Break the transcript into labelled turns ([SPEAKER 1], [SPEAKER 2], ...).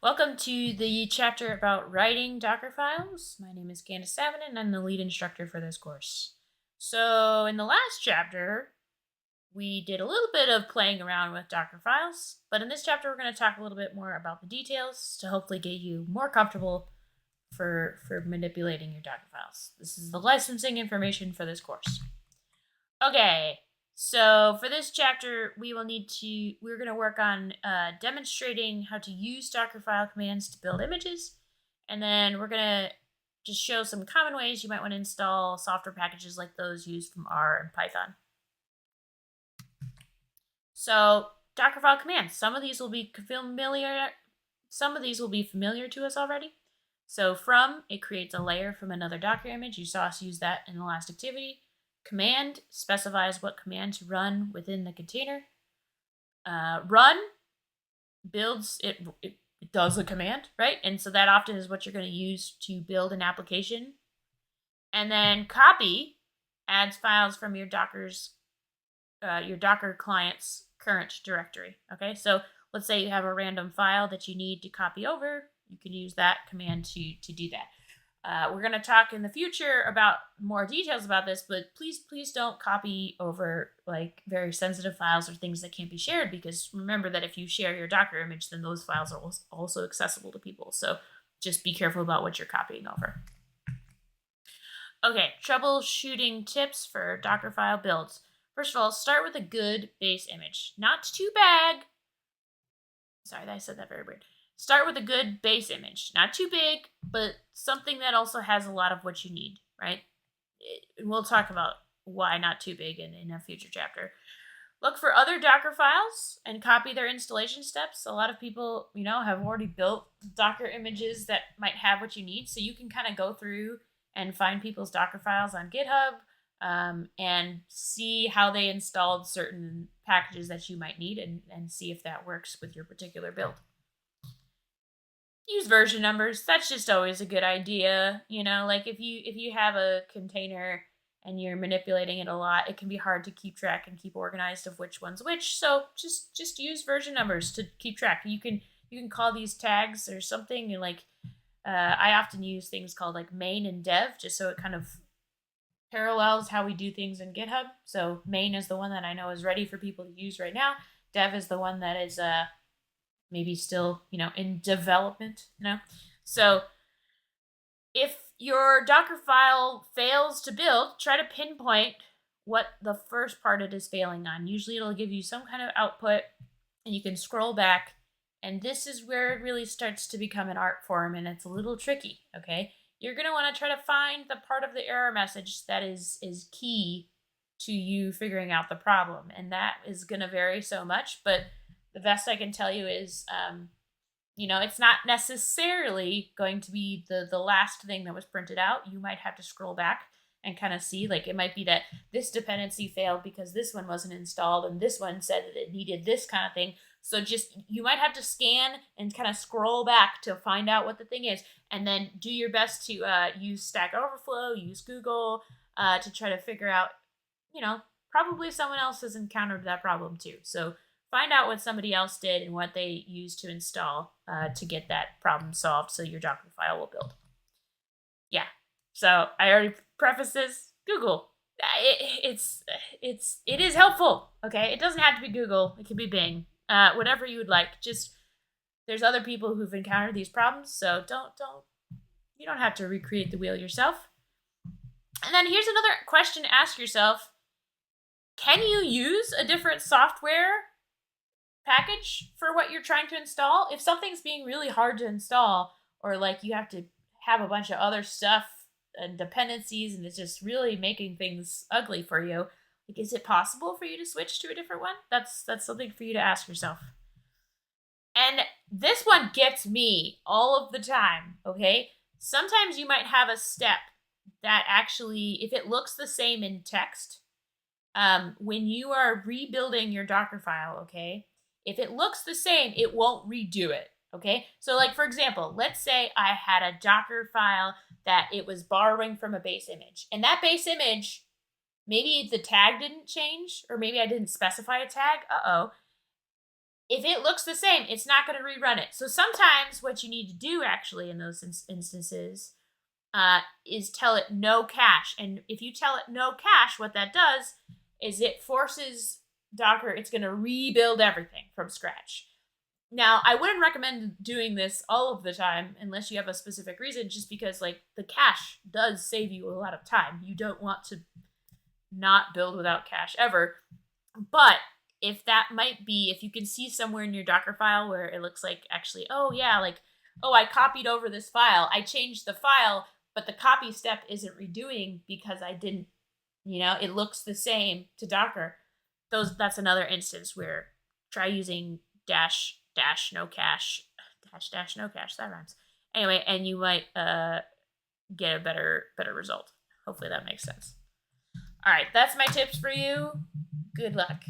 [SPEAKER 1] Welcome to the chapter about writing Dockerfiles. My name is Candace Savin, and I'm the lead instructor for this course. So, in the last chapter, we did a little bit of playing around with Dockerfiles, but in this chapter, we're going to talk a little bit more about the details to hopefully get you more comfortable for manipulating your Dockerfiles. This is the licensing information for this course. Okay, so for this chapter, we're going to work on demonstrating how to use Dockerfile commands to build images. And then we're going to just show some common ways you might want to install software packages like those used from R and Python. So Dockerfile commands, some of these will be familiar to us already. So from, it creates a layer from another Docker image. You saw us use that in the last activity. Command specifies what command to run within the container. Run builds, it does a command, right? And so that often is what you're going to use to build an application. And then copy adds files from your Docker client's current directory. Okay, so let's say you have a random file that you need to copy over. You can use that command to do that. We're going to talk in the future about more details about this, but please don't copy over like very sensitive files or things that can't be shared, because remember that if you share your Docker image, then those files are also accessible to people. So just be careful about what you're copying over. Okay, troubleshooting tips for Dockerfile builds. First of all, start with a good base image. Not too bad. Sorry, I said that very weird. Start with a good base image. Not too big, but something that also has a lot of what you need, right? We'll talk about why not too big in a future chapter. Look for other Docker files and copy their installation steps. A lot of people, have already built Docker images that might have what you need. So you can kind of go through and find people's Docker files on GitHub and see how they installed certain packages that you might need and see if that works with your particular build. Use version numbers. That's just always a good idea. Like if you have a container and you're manipulating it a lot, it can be hard to keep track and keep organized of which one's which. So just use version numbers to keep track. You can call these tags or something, and like I often use things called like main and dev, just so it kind of parallels how we do things in GitHub. So main is the one that I know is ready for people to use right now. Dev is the one that is maybe still, in development, So if your Docker file fails to build, try to pinpoint what the first part it is failing on. Usually it'll give you some kind of output and you can scroll back, and this is where it really starts to become an art form, and it's a little tricky, okay? You're going to want to try to find the part of the error message that is key to you figuring out the problem, and that is going to vary so much, but the best I can tell you is, it's not necessarily going to be the last thing that was printed out. You might have to scroll back and kind of see, like, it might be that this dependency failed because this one wasn't installed and this one said that it needed this kind of thing. So you might have to scan and kind of scroll back to find out what the thing is, and then do your best to use Stack Overflow, use Google to try to figure out, probably someone else has encountered that problem too. So find out what somebody else did and what they used to install to get that problem solved, so your Docker file will build. Yeah. So I already prefaced this. Google. It is helpful. Okay. It doesn't have to be Google. It can be Bing. Whatever you would like. Just there's other people who've encountered these problems, so you don't have to recreate the wheel yourself. And then here's another question to ask yourself: can you use a different software package for what you're trying to install? If something's being really hard to install, or like you have to have a bunch of other stuff and dependencies and it's just really making things ugly for you, like, is it possible for you to switch to a different one? That's something for you to ask yourself. And this one gets me all of the time, okay? Sometimes you might have a step that actually, if it looks the same in text, when you are rebuilding your Docker file, okay, if it looks the same, it won't redo it, okay? So like, for example, let's say I had a Docker file that it was borrowing from a base image. And that base image, maybe the tag didn't change, or maybe I didn't specify a tag. if it looks the same, it's not going to rerun it. So sometimes what you need to do actually in those instances is tell it no cache. And if you tell it no cache, what that does is it forces Docker, it's going to rebuild everything from scratch. Now, I wouldn't recommend doing this all of the time unless you have a specific reason, just because like the cache does save you a lot of time. You don't want to not build without cache ever. But if that might be, if you can see somewhere in your Docker file where it looks like actually, oh yeah, like, oh, I copied over this file, I changed the file, but the copy step isn't redoing because I didn't, it looks the same to Docker. That's another instance where try using dash no cache, dash no cache, that rhymes. Anyway, and you might get a better result. Hopefully that makes sense. All right, that's my tips for you. Good luck.